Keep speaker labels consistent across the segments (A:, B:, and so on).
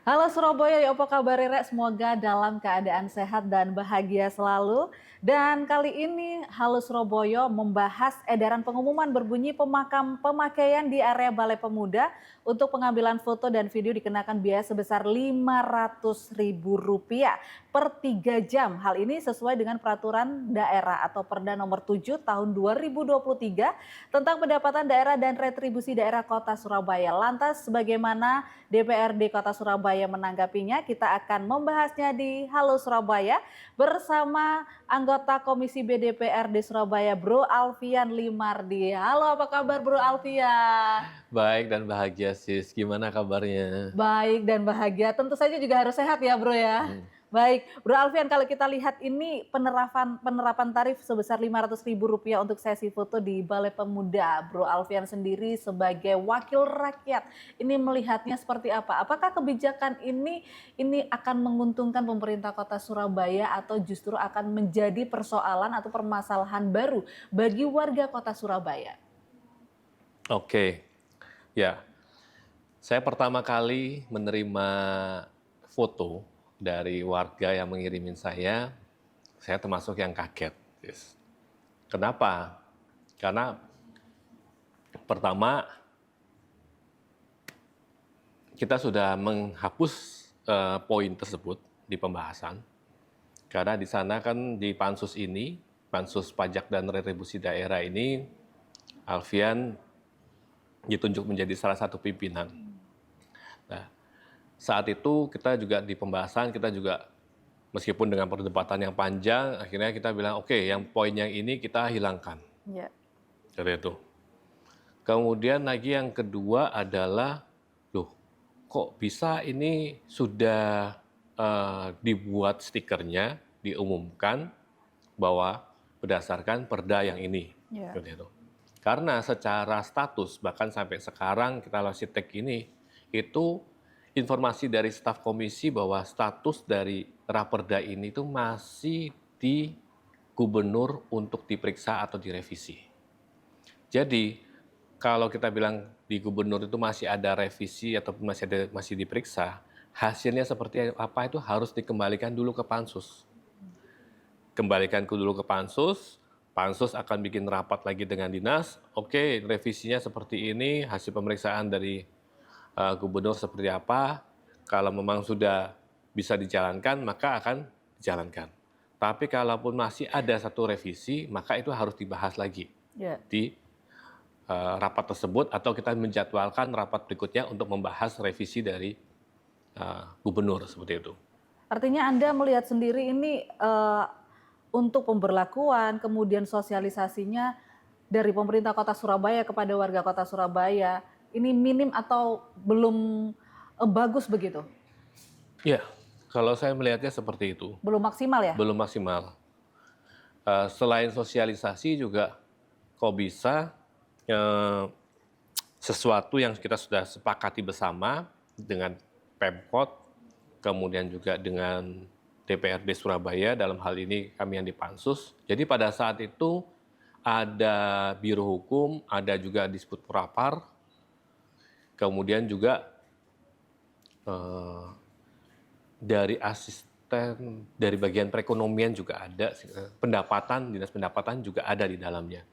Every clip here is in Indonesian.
A: Halo Surabaya, ya apa kabar Rek? Semoga dalam keadaan sehat dan bahagia selalu. Dan kali ini Halo Surabaya membahas edaran pengumuman berbunyi pemakaian di area Balai Pemuda untuk pengambilan foto dan video dikenakan biaya sebesar Rp500.000 per 3 jam. Hal ini sesuai dengan peraturan daerah atau Perda nomor 7 tahun 2023 tentang pendapatan daerah dan retribusi daerah Kota Surabaya. Lantas bagaimana DPRD Kota Surabaya menanggapinya? Kita akan membahasnya di Halo Surabaya bersama anggota Komisi B DPRD Surabaya, Bro Alfian Limardi. Halo, apa kabar Bro Alfian?
B: Baik dan bahagia sis, gimana kabarnya?
A: Baik dan bahagia, tentu saja juga harus sehat ya Bro ya.
B: Mhm.
A: Baik, Bro Alfian, kalau kita lihat ini penerapan tarif sebesar Rp500.000 untuk sesi foto di Balai Pemuda. Bro Alfian sendiri sebagai wakil rakyat, ini melihatnya seperti apa? Apakah kebijakan ini akan menguntungkan pemerintah Kota Surabaya atau justru akan menjadi persoalan atau permasalahan baru bagi warga Kota Surabaya?
B: Oke, ya. Saya pertama kali menerima foto dari warga yang mengirimin saya termasuk yang kaget. Sis. Kenapa? Karena pertama kita sudah menghapus poin tersebut di pembahasan. Karena di sana kan di pansus ini, pansus pajak dan retribusi daerah ini, Alfian ditunjuk menjadi salah satu pimpinan. Nah, saat itu kita juga di pembahasan, kita juga meskipun dengan perdebatan yang panjang, akhirnya kita bilang, oke, yang poin yang ini kita hilangkan.
A: Ya.
B: Seperti itu. Kemudian lagi yang kedua adalah, loh, kok bisa ini sudah dibuat stikernya, diumumkan bahwa berdasarkan perda yang ini.
A: Ya.
B: Seperti itu. Karena secara status, bahkan sampai sekarang kita masih tag ini, itu informasi dari staf komisi bahwa status dari raperda ini itu masih di gubernur untuk diperiksa atau direvisi. Jadi kalau kita bilang di gubernur itu masih ada revisi atau masih diperiksa, hasilnya seperti apa itu harus dikembalikan dulu ke pansus. Kembalikan dulu ke pansus, pansus akan bikin rapat lagi dengan dinas, oke revisinya seperti ini, hasil pemeriksaan dari gubernur seperti apa, kalau memang sudah bisa dijalankan maka akan dijalankan. Tapi kalaupun masih ada satu revisi, maka itu harus dibahas lagi
A: Ya.
B: di rapat tersebut atau kita menjadwalkan rapat berikutnya untuk membahas revisi dari gubernur seperti itu.
A: Artinya Anda melihat sendiri ini untuk pemberlakuan, kemudian sosialisasinya dari pemerintah Kota Surabaya kepada warga Kota Surabaya, ini minim atau belum bagus begitu?
B: Ya, kalau saya melihatnya seperti itu,
A: Belum maksimal ya?
B: belum maksimal. Selain sosialisasi juga kok bisa sesuatu yang kita sudah sepakati bersama dengan Pemkot, kemudian juga dengan DPRD Surabaya, dalam hal ini kami yang di Pansus. Jadi pada saat itu ada Biro Hukum, ada juga Disput Prapar, kemudian juga dari asisten, dari bagian perekonomian juga ada, pendapatan, dinas pendapatan juga ada di dalamnya.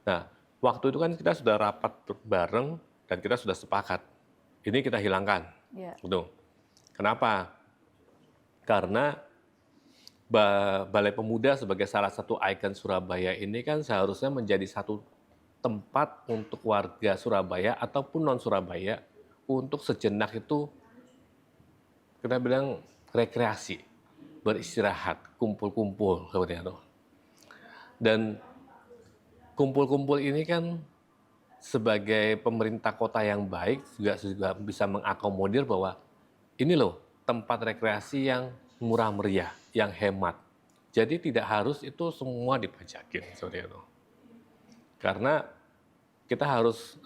B: Nah, waktu itu kan kita sudah rapat bareng dan kita sudah sepakat, ini kita hilangkan.
A: Ya.
B: Gitu. Kenapa? Karena Balai Pemuda sebagai salah satu ikon Surabaya ini kan seharusnya menjadi satu tempat untuk warga Surabaya ataupun non-Surabaya untuk sejenak itu kita bilang rekreasi, beristirahat, kumpul-kumpul seperti itu. Dan kumpul-kumpul ini kan sebagai pemerintah kota yang baik juga bisa mengakomodir bahwa ini loh tempat rekreasi yang murah meriah, yang hemat. Jadi tidak harus itu semua dipajakin seperti itu. Karena kita harus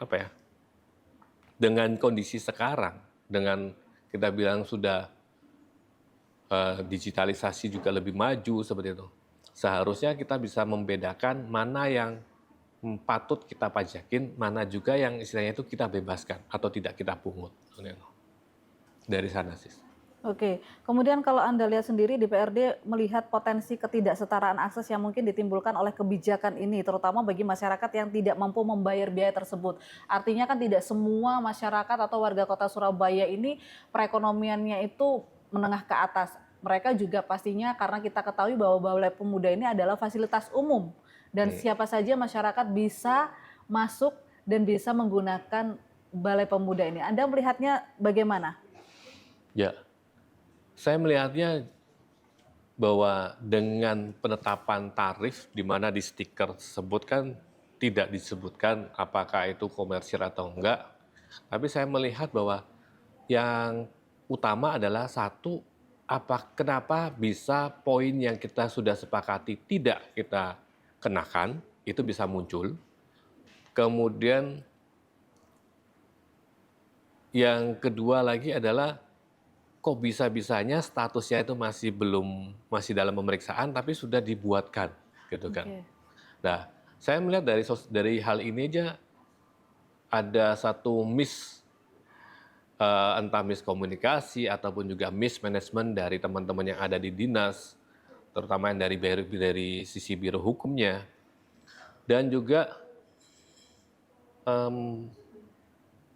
B: dengan kondisi sekarang, dengan kita bilang sudah digitalisasi juga lebih maju seperti itu. Seharusnya kita bisa membedakan mana yang patut kita pajakin, mana juga yang istilahnya itu kita bebaskan atau tidak kita pungut. dari sana sih.
A: Oke, kemudian kalau Anda lihat sendiri DPRD melihat potensi ketidaksetaraan akses yang mungkin ditimbulkan oleh kebijakan ini, terutama bagi masyarakat yang tidak mampu membayar biaya tersebut. Artinya kan tidak semua masyarakat atau warga kota Surabaya ini perekonomiannya itu menengah ke atas. Mereka juga pastinya karena kita ketahui bahwa Balai Pemuda ini adalah fasilitas umum dan siapa saja masyarakat bisa masuk dan bisa menggunakan Balai Pemuda ini. Anda melihatnya bagaimana?
B: Ya, saya melihatnya bahwa dengan penetapan tarif di mana di stiker tersebut kan tidak disebutkan apakah itu komersil atau enggak, tapi saya melihat bahwa yang utama adalah satu, kenapa bisa poin yang kita sudah sepakati tidak kita kenakan, itu bisa muncul. Kemudian yang kedua lagi adalah kok bisa-bisanya statusnya itu masih dalam pemeriksaan tapi sudah dibuatkan gitu kan.
A: Oke.
B: Nah, saya melihat dari hal ini aja ada satu entah miskomunikasi ataupun juga mismanagement dari teman-teman yang ada di dinas, terutama yang dari sisi biro hukumnya, dan juga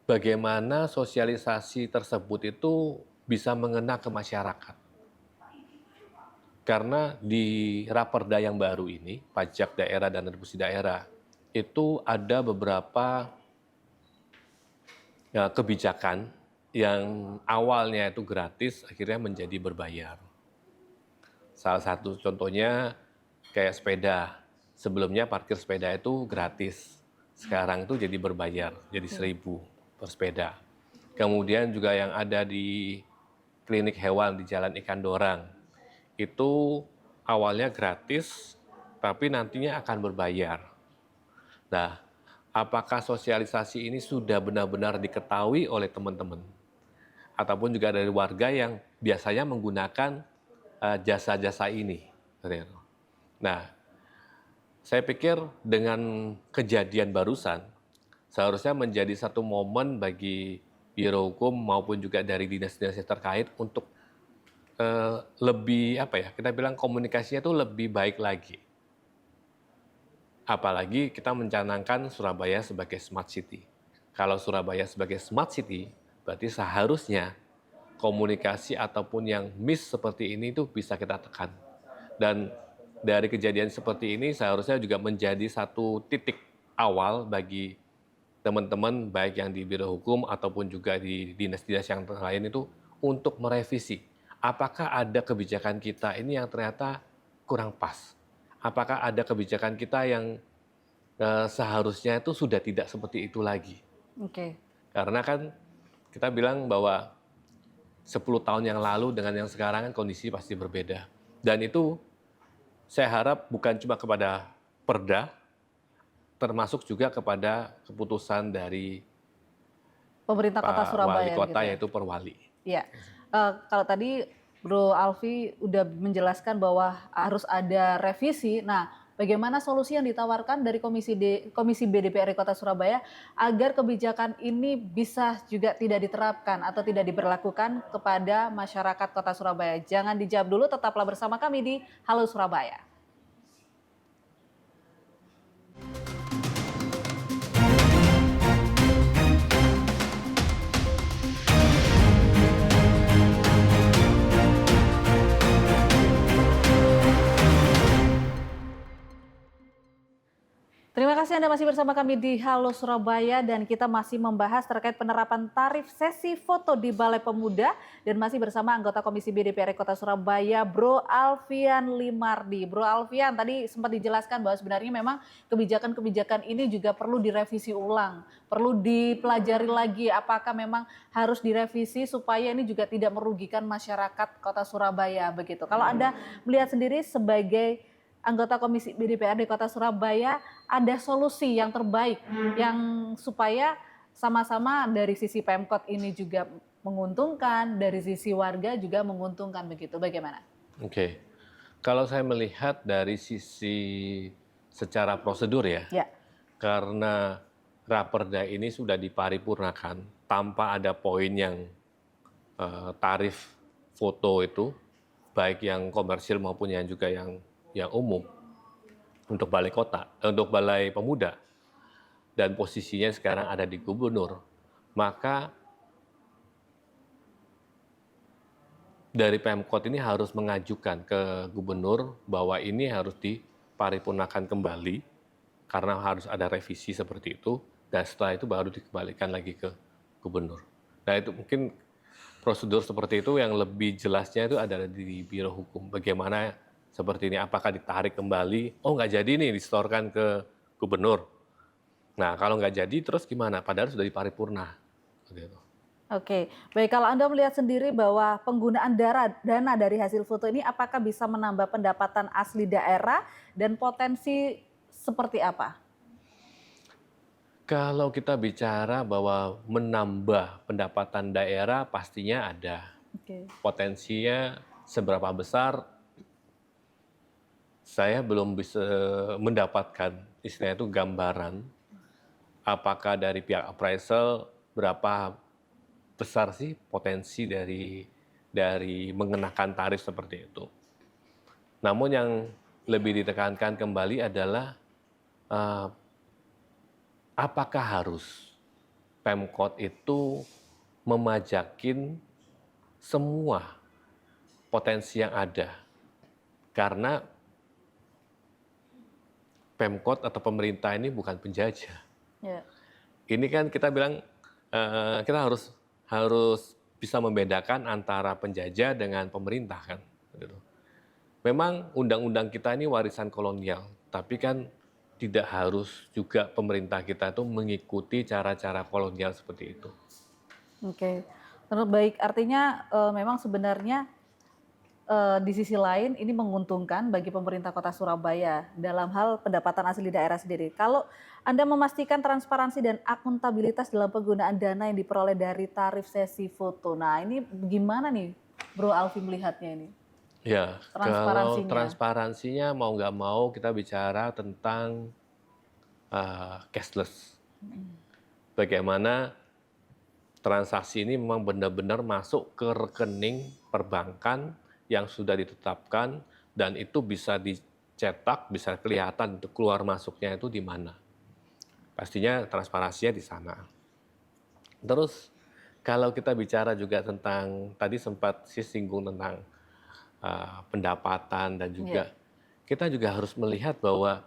B: bagaimana sosialisasi tersebut itu bisa mengena ke masyarakat. Karena di Raperda yang baru ini, pajak daerah dan retribusi daerah, itu ada beberapa kebijakan yang awalnya itu gratis, akhirnya menjadi berbayar. Salah satu contohnya kayak sepeda. Sebelumnya parkir sepeda itu gratis, sekarang itu jadi berbayar, jadi 1.000 per sepeda. Kemudian juga yang ada di klinik hewan di Jalan Ikan Dorang, itu awalnya gratis, tapi nantinya akan berbayar. Nah, apakah sosialisasi ini sudah benar-benar diketahui oleh teman-teman? Ataupun juga dari warga yang biasanya menggunakan jasa-jasa ini. Nah, saya pikir dengan kejadian barusan, seharusnya menjadi satu momen bagi Biro Hukum maupun juga dari dinas-dinas yang terkait untuk lebih kita bilang komunikasinya itu lebih baik lagi. Apalagi kita mencanangkan Surabaya sebagai smart city. Kalau Surabaya sebagai smart city, berarti seharusnya komunikasi ataupun yang miss seperti ini itu bisa kita tekan. Dan dari kejadian seperti ini seharusnya juga menjadi satu titik awal bagi teman-teman baik yang di Biro Hukum ataupun juga di dinas-dinas yang lain itu untuk merevisi. Apakah ada kebijakan kita ini yang ternyata kurang pas? Apakah ada kebijakan kita yang seharusnya itu sudah tidak seperti itu lagi?
A: Oke.
B: Karena kan kita bilang bahwa 10 tahun yang lalu dengan yang sekarang kan kondisi pasti berbeda. Dan itu saya harap bukan cuma kepada Perda, termasuk juga kepada keputusan dari
A: Pemerintah Kota
B: Pak
A: Surabaya
B: Wali Kota
A: gitu ya?
B: yaitu Perwali.
A: Iya. Kalau tadi Bro Alfi udah menjelaskan bahwa harus ada revisi. Nah, bagaimana solusi yang ditawarkan dari Komisi B DPRD Kota Surabaya agar kebijakan ini bisa juga tidak diterapkan atau tidak diberlakukan kepada masyarakat Kota Surabaya? Jangan dijawab dulu, tetaplah bersama kami di Halo Surabaya. Terima kasih Anda masih bersama kami di Halo Surabaya dan kita masih membahas terkait penerapan tarif sesi foto di Balai Pemuda dan masih bersama anggota Komisi B DPRD Kota Surabaya Bro Alfian Limardi. Bro Alfian tadi sempat dijelaskan bahwa sebenarnya memang kebijakan-kebijakan ini juga perlu direvisi ulang, perlu dipelajari lagi apakah memang harus direvisi supaya ini juga tidak merugikan masyarakat Kota Surabaya begitu. Kalau Anda melihat sendiri sebagai anggota Komisi B DPRD Kota Surabaya, ada solusi yang terbaik yang supaya sama-sama dari sisi Pemkot ini juga menguntungkan, dari sisi warga juga menguntungkan begitu. Bagaimana?
B: Oke. Kalau saya melihat dari sisi secara prosedur ya. Karena Raperda ini sudah diparipurnakan tanpa ada poin yang tarif foto itu, baik yang komersil maupun yang juga yang umum untuk untuk balai pemuda, dan posisinya sekarang ada di gubernur, maka dari Pemkot ini harus mengajukan ke gubernur bahwa ini harus diparipurnakan kembali karena harus ada revisi seperti itu, dan setelah itu baru dikembalikan lagi ke gubernur. Nah itu mungkin prosedur seperti itu yang lebih jelasnya itu ada di Biro Hukum. Bagaimana seperti ini, apakah ditarik kembali, oh nggak jadi nih disetorkan ke gubernur. Nah kalau nggak jadi terus gimana, padahal sudah diparipurna. Gitu.
A: Oke, baik, kalau Anda melihat sendiri bahwa penggunaan dana dari hasil foto ini apakah bisa menambah pendapatan asli daerah dan potensi seperti apa?
B: Kalau kita bicara bahwa menambah pendapatan daerah pastinya ada.
A: Oke.
B: Potensinya seberapa besar saya belum bisa mendapatkan istilahnya itu gambaran apakah dari pihak appraisal berapa besar sih potensi dari mengenakan tarif seperti itu. Namun yang lebih ditekankan kembali adalah apakah harus Pemkot itu memajakin semua potensi yang ada. Karena Pemkot atau pemerintah ini bukan penjajah.
A: Ya.
B: Ini kan kita bilang kita harus bisa membedakan antara penjajah dengan pemerintah kan. Gitu. Memang undang-undang kita ini warisan kolonial, tapi kan tidak harus juga pemerintah kita itu mengikuti cara-cara kolonial seperti itu.
A: Oke, terus baik, artinya memang sebenarnya di sisi lain ini menguntungkan bagi pemerintah Kota Surabaya dalam hal pendapatan asli daerah sendiri. Kalau Anda memastikan transparansi dan akuntabilitas dalam penggunaan dana yang diperoleh dari tarif sesi foto. Nah, ini gimana nih Bro Alfi melihatnya ini?
B: Ya, kalau
A: Transparansinya.
B: transparansinya mau nggak mau kita bicara tentang cashless. Bagaimana transaksi ini memang benar-benar masuk ke rekening perbankan yang sudah ditetapkan dan itu bisa dicetak, bisa kelihatan untuk keluar masuknya itu di mana. Pastinya transparansinya di sana. Terus kalau kita bicara juga tentang, tadi sempat singgung tentang pendapatan dan juga kita juga harus melihat bahwa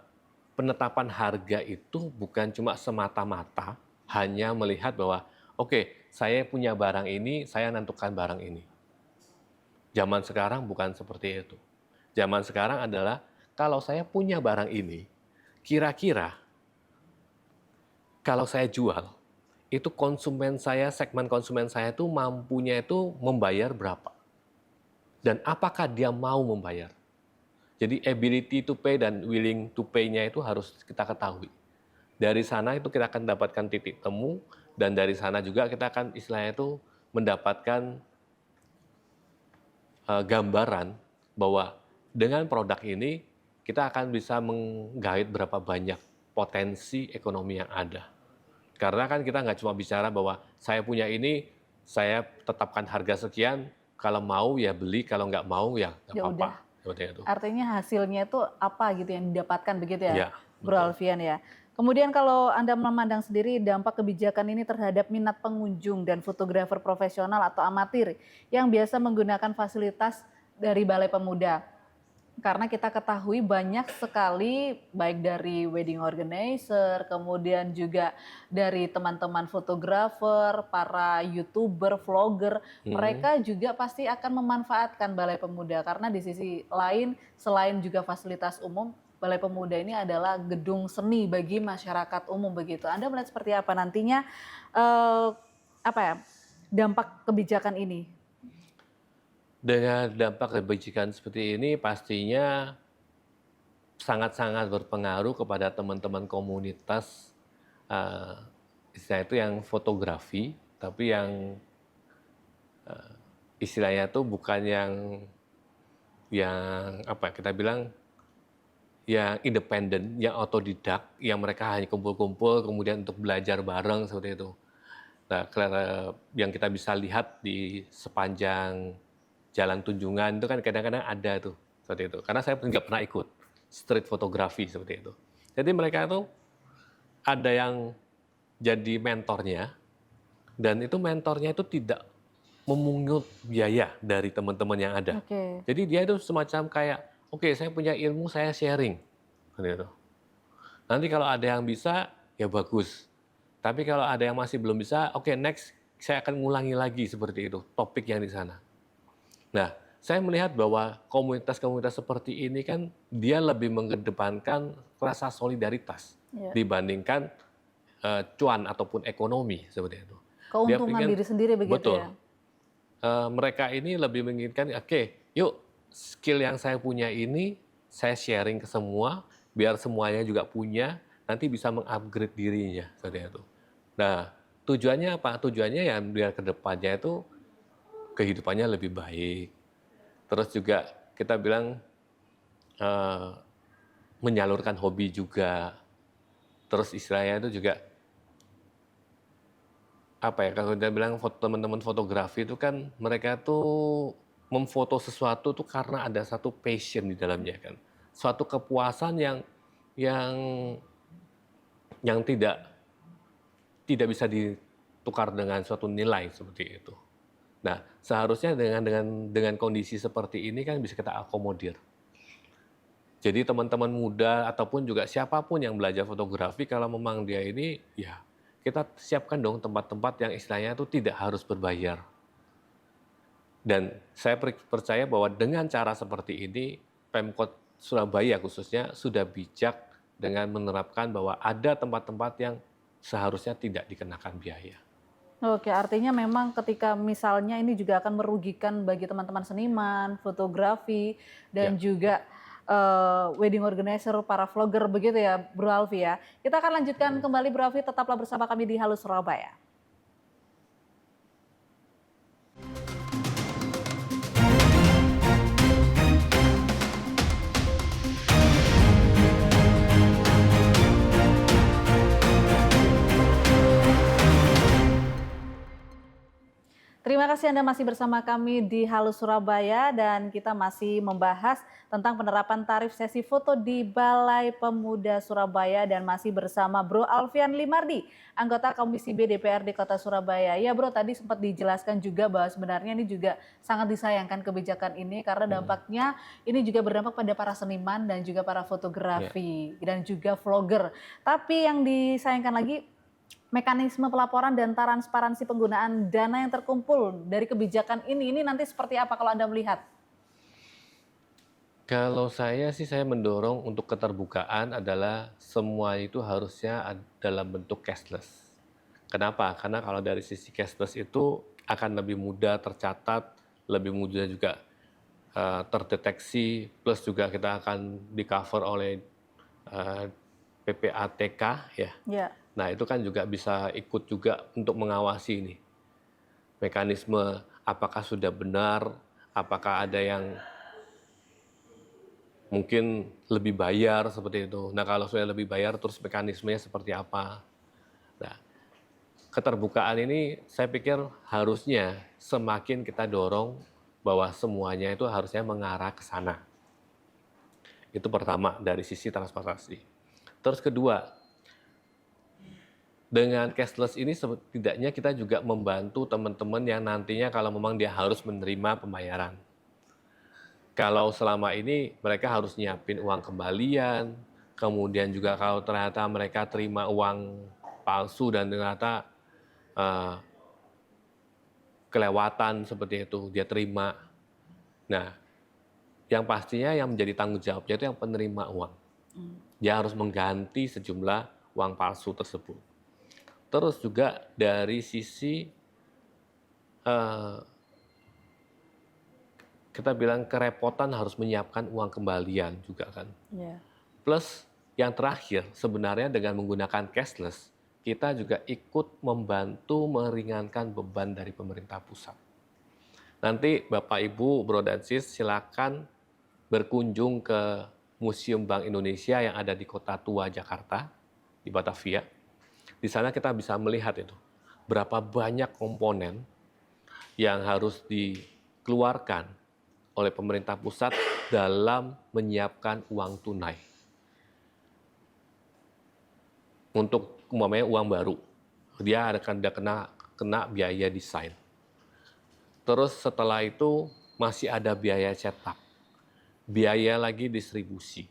B: penetapan harga itu bukan cuma semata-mata hanya melihat bahwa oke, saya punya barang ini, saya nentukan barang ini. Zaman sekarang bukan seperti itu. Zaman sekarang adalah kalau saya punya barang ini, kira-kira kalau saya jual, itu konsumen saya, segmen konsumen saya itu mampunya itu membayar berapa. Dan apakah dia mau membayar. Jadi ability to pay dan willing to pay-nya itu harus kita ketahui. Dari sana itu kita akan dapatkan titik temu, dan dari sana juga kita akan istilahnya itu mendapatkan gambaran bahwa dengan produk ini kita akan bisa menggait berapa banyak potensi ekonomi yang ada. Karena kan kita nggak cuma bicara bahwa saya punya ini, saya tetapkan harga sekian, kalau mau ya beli, kalau nggak mau ya nggak apa-apa.
A: Artinya hasilnya itu apa gitu yang didapatkan begitu ya,
B: Ya,
A: Bro Alfian ya. Kemudian kalau Anda memandang sendiri dampak kebijakan ini terhadap minat pengunjung dan fotografer profesional atau amatir yang biasa menggunakan fasilitas dari Balai Pemuda. Karena kita ketahui banyak sekali baik dari wedding organizer, kemudian juga dari teman-teman fotografer, para YouTuber, vlogger, mereka juga pasti akan memanfaatkan Balai Pemuda karena di sisi lain selain juga fasilitas umum, Balai Pemuda ini adalah gedung seni bagi masyarakat umum begitu. Anda melihat seperti apa nantinya dampak kebijakan ini?
B: Dengan dampak kebijakan seperti ini pastinya sangat-sangat berpengaruh kepada teman-teman komunitas istilah itu yang fotografi, tapi yang istilahnya itu bukan yang kita bilang yang independen, yang otodidak, yang mereka hanya kumpul-kumpul kemudian untuk belajar bareng seperti itu. Nah, yang kita bisa lihat di sepanjang Jalan Tunjungan itu kan kadang-kadang ada tuh seperti itu. Karena saya nggak pernah ikut street fotografi seperti itu. Jadi mereka itu ada yang jadi mentornya, dan itu mentornya itu tidak memungut biaya dari teman-teman yang ada.
A: Oke.
B: Jadi dia itu semacam kayak, oke, saya punya ilmu, saya sharing, seperti itu. Nanti kalau ada yang bisa, ya bagus. Tapi kalau ada yang masih belum bisa, oke, next saya akan ngulangi lagi seperti itu, topik yang di sana. Nah, saya melihat bahwa komunitas-komunitas seperti ini kan dia lebih mengedepankan rasa solidaritas
A: Ya.
B: dibandingkan cuan ataupun ekonomi seperti itu. Dia
A: Keuntungan
B: pengen,
A: diri sendiri begitu
B: betul.
A: ya?
B: Mereka ini lebih menginginkan, oke, yuk skill yang saya punya ini saya sharing ke semua, biar semuanya juga punya, nanti bisa mengupgrade dirinya seperti itu. Nah, tujuannya apa? Tujuannya ya biar ke depannya itu kehidupannya lebih baik. Terus juga kita bilang eh, menyalurkan hobi juga. Terus istilahnya itu juga apa ya, kalau kita bilang teman-teman fotografi itu kan mereka tuh memfoto sesuatu tuh karena ada satu passion di dalamnya kan. Suatu kepuasan yang yang tidak bisa ditukar dengan suatu nilai seperti itu. Nah, seharusnya dengan kondisi seperti ini kan bisa kita akomodir. Jadi teman-teman muda ataupun juga siapapun yang belajar fotografi, kalau memang dia ini, ya kita siapkan dong tempat-tempat yang istilahnya itu tidak harus berbayar. Dan saya percaya bahwa dengan cara seperti ini, Pemkot Surabaya khususnya sudah bijak dengan menerapkan bahwa ada tempat-tempat yang seharusnya tidak dikenakan biaya.
A: Oke, artinya memang ketika misalnya ini juga akan merugikan bagi teman-teman seniman, fotografi, dan
B: Ya.
A: juga wedding organizer, para vlogger begitu ya, Bro Alfi ya. Kita akan lanjutkan kembali Bro Alfi, tetaplah bersama kami di Halo Surabaya. Terima kasih Anda masih bersama kami di Halo Surabaya dan kita masih membahas tentang penerapan tarif sesi foto di Balai Pemuda Surabaya dan masih bersama Bro Alfian Limardi, anggota Komisi B DPRD Kota Surabaya. Ya Bro, tadi sempat dijelaskan juga bahwa sebenarnya ini juga sangat disayangkan kebijakan ini karena dampaknya ini juga berdampak pada para seniman dan juga para fotografi dan juga vlogger. Tapi yang disayangkan lagi, mekanisme pelaporan dan transparansi penggunaan dana yang terkumpul dari kebijakan ini nanti seperti apa kalau Anda melihat?
B: Kalau saya sih, saya mendorong untuk keterbukaan adalah semua itu harusnya dalam bentuk cashless. Kenapa? Karena kalau dari sisi cashless itu akan lebih mudah tercatat, lebih mudah juga terdeteksi, plus juga kita akan di-cover oleh PPATK ya.
A: Ya.
B: Nah, itu kan juga bisa ikut juga untuk mengawasi ini. Mekanisme apakah sudah benar, apakah ada yang mungkin lebih bayar seperti itu. Nah, kalau sudah lebih bayar terus mekanismenya seperti apa. Nah, keterbukaan ini saya pikir harusnya semakin kita dorong bahwa semuanya itu harusnya mengarah ke sana. Itu pertama dari sisi transparansi. Terus kedua, dengan cashless ini setidaknya kita juga membantu teman-teman yang nantinya kalau memang dia harus menerima pembayaran. Kalau selama ini mereka harus nyiapin uang kembalian, kemudian juga kalau ternyata mereka terima uang palsu dan ternyata kelewatan seperti itu, dia terima. Nah, yang pastinya yang menjadi tanggung jawabnya itu yang penerima uang. Dia harus mengganti sejumlah uang palsu tersebut. Terus juga dari sisi kita bilang kerepotan harus menyiapkan uang kembalian juga kan.
A: Yeah.
B: Plus yang terakhir sebenarnya dengan menggunakan cashless, kita juga ikut membantu meringankan beban dari pemerintah pusat. Nanti Bapak Ibu, Bro dan Sis silakan berkunjung ke Museum Bank Indonesia yang ada di Kota Tua Jakarta, di Batavia. Di sana kita bisa melihat itu berapa banyak komponen yang harus dikeluarkan oleh pemerintah pusat dalam menyiapkan uang tunai untuk umpamanya uang baru. Dia akan kena biaya desain. Terus setelah itu masih ada biaya cetak, biaya lagi distribusi,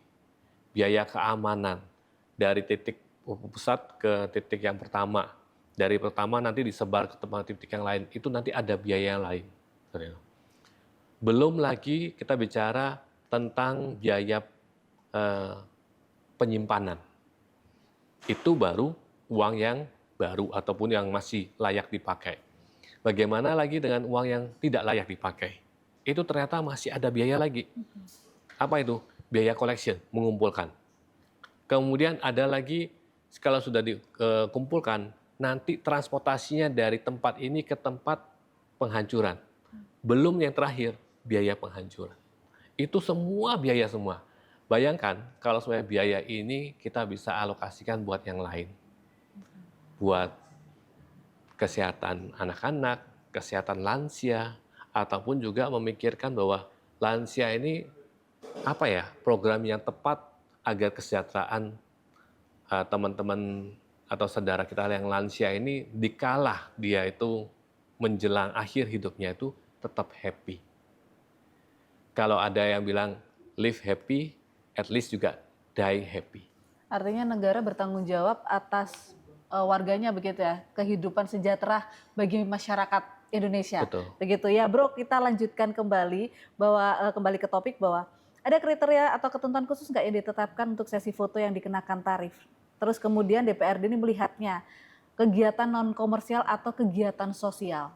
B: biaya keamanan dari titik pusat ke titik yang pertama. Dari pertama nanti disebar ke tempat titik yang lain, itu nanti ada biaya yang lain. Belum lagi kita bicara tentang biaya penyimpanan. Itu baru uang yang baru ataupun yang masih layak dipakai. Bagaimana lagi dengan uang yang tidak layak dipakai? Itu ternyata masih ada biaya lagi. Apa itu? Biaya collection, mengumpulkan. Kemudian ada lagi, kalau sudah dikumpulkan, nanti transportasinya dari tempat ini ke tempat penghancuran. Belum yang terakhir, biaya penghancuran. Itu semua biaya semua. Bayangkan kalau sebenarnya biaya ini kita bisa alokasikan buat yang lain. Buat kesehatan anak-anak, kesehatan lansia, ataupun juga memikirkan bahwa lansia ini program yang tepat agar kesejahteraan teman-teman atau saudara kita yang lansia ini dikalah dia itu menjelang akhir hidupnya itu tetap happy. Kalau ada yang bilang live happy, at least juga die happy.
A: Artinya negara bertanggung jawab atas warganya begitu ya, kehidupan sejahtera bagi masyarakat Indonesia.
B: Betul.
A: Begitu ya, Bro. Kita lanjutkan kembali kembali ke topik bahwa ada kriteria atau ketentuan khusus nggak yang ditetapkan untuk sesi foto yang dikenakan tarif. Terus kemudian DPRD ini melihatnya kegiatan non komersial atau kegiatan sosial.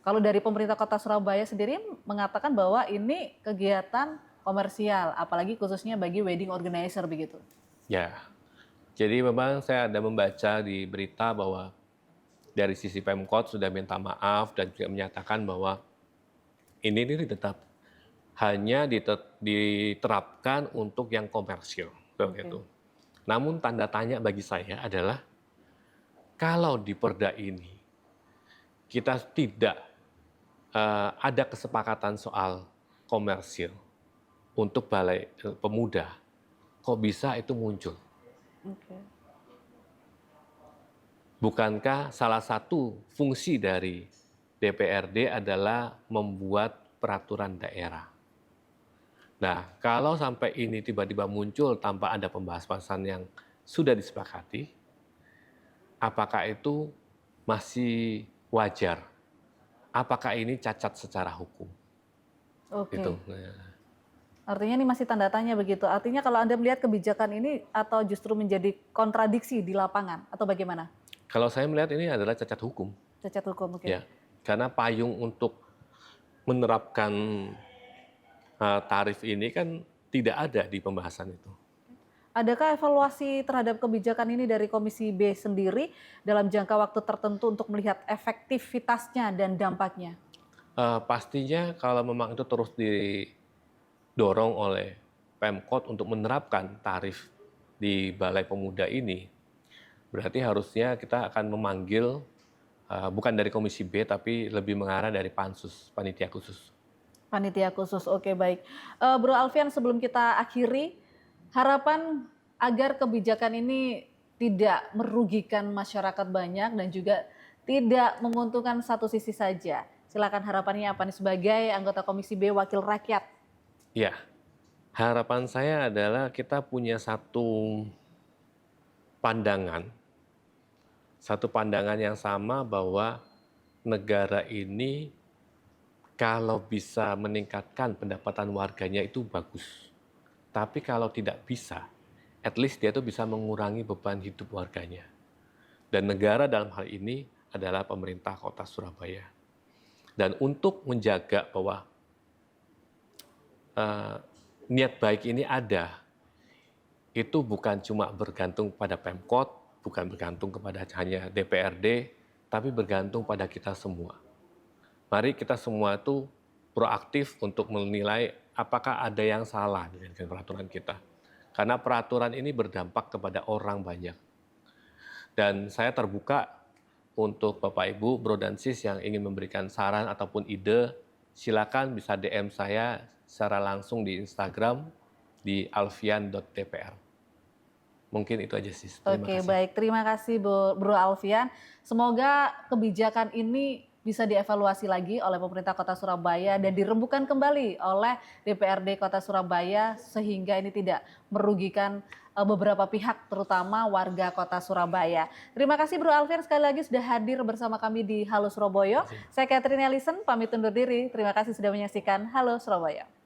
A: Kalau dari pemerintah Kota Surabaya sendiri mengatakan bahwa ini kegiatan komersial, apalagi khususnya bagi wedding organizer begitu.
B: Ya, jadi memang saya ada membaca di berita bahwa dari sisi Pemkot sudah minta maaf dan juga menyatakan bahwa ini tetap hanya diterapkan untuk yang komersil. Begitu. Namun tanda tanya bagi saya adalah kalau di Perda ini kita tidak ada kesepakatan soal komersil untuk balai pemuda, kok bisa itu muncul? Bukankah salah satu fungsi dari DPRD adalah membuat peraturan daerah? Nah, kalau sampai ini tiba-tiba muncul tanpa ada pembahasan yang sudah disepakati, apakah itu masih wajar? Apakah ini cacat secara hukum?
A: Oke.
B: Gitu.
A: Artinya ini masih tanda tanya begitu. Artinya kalau Anda melihat kebijakan ini atau justru menjadi kontradiksi di lapangan atau bagaimana?
B: Kalau saya melihat ini adalah cacat hukum.
A: Cacat hukum, oke.
B: Ya, karena payung untuk menerapkan tarif ini kan tidak ada di pembahasan itu.
A: Adakah evaluasi terhadap kebijakan ini dari Komisi B sendiri dalam jangka waktu tertentu untuk melihat efektivitasnya dan dampaknya?
B: Pastinya kalau memang itu terus didorong oleh Pemkot untuk menerapkan tarif di Balai Pemuda ini, berarti harusnya kita akan memanggil bukan dari Komisi B tapi lebih mengarah dari Pansus, panitia khusus.
A: Panitia khusus, oke baik. Bro Alfian, sebelum kita akhiri, harapan agar kebijakan ini tidak merugikan masyarakat banyak dan juga tidak menguntungkan satu sisi saja. Silakan harapannya apa nih sebagai anggota Komisi B Wakil Rakyat?
B: Ya, harapan saya adalah kita punya satu pandangan yang sama bahwa negara ini kalau bisa meningkatkan pendapatan warganya itu bagus. Tapi kalau tidak bisa, at least dia itu bisa mengurangi beban hidup warganya. Dan negara dalam hal ini adalah pemerintah Kota Surabaya. Dan untuk menjaga bahwa niat baik ini ada, itu bukan cuma bergantung pada Pemkot, bukan bergantung kepada hanya DPRD, tapi bergantung pada kita semua. Mari kita semua itu proaktif untuk menilai apakah ada yang salah dengan peraturan kita. Karena peraturan ini berdampak kepada orang banyak. Dan saya terbuka untuk Bapak Ibu, Bro dan Sis yang ingin memberikan saran ataupun ide, silakan bisa DM saya secara langsung di Instagram di alfian.dpr. Mungkin itu aja sih. Terima
A: Oke,
B: kasih.
A: baik. Terima kasih Bro Alfian. Semoga kebijakan ini bisa dievaluasi lagi oleh pemerintah Kota Surabaya dan dirembukan kembali oleh DPRD Kota Surabaya sehingga ini tidak merugikan beberapa pihak terutama warga Kota Surabaya. Terima kasih Bro Alfian sekali lagi sudah hadir bersama kami di Halo Surabaya. Saya Catherine Ellison pamit undur diri. Terima kasih sudah menyaksikan Halo Surabaya.